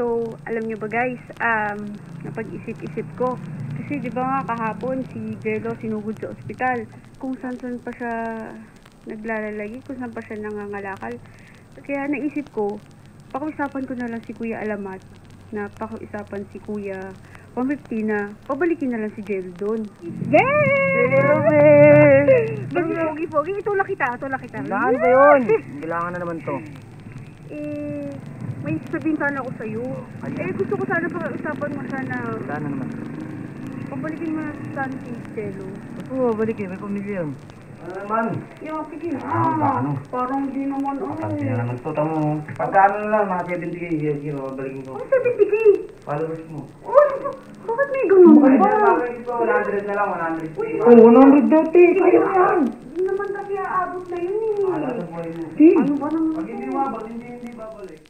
So, alam nyo ba guys, napag-isip-isip ko. Kasi di ba nga kahapon si Jello sinugod sa ospital. Kung saan pa siya naglalalagi, kung saan pa siya nangangalakal. Kaya naisip ko, pakiusapan ko na lang si Kuya Alamat na pakiusapan si Kuya 150 na pabalikin na lang si Jello doon. Pogi, itulak kita. Saan ba yun? Kailangan na naman to. May sabihin sana ako sa'yo. Gusto ko sana pakiusapan mo sana. Saan na naman? Pabalikin mo na sana si Jello. Ba't mo babalikin? May pamilya yun. Ano naman? Yung sige paano? Parang di naman Kapag na naman to, tamo. Pagkano na lang, mga 70k, sige, babalikin ko. Ang 70k? Followers mo. Bakit may ganun ba? Ay, 100 na lang, 100. Oh, 100 dati. Kaya yan. Hindi naman kasi aabot na yun eh. Alam mo yun. Ano ba naman? Pag hindi mabot, hindi babalik.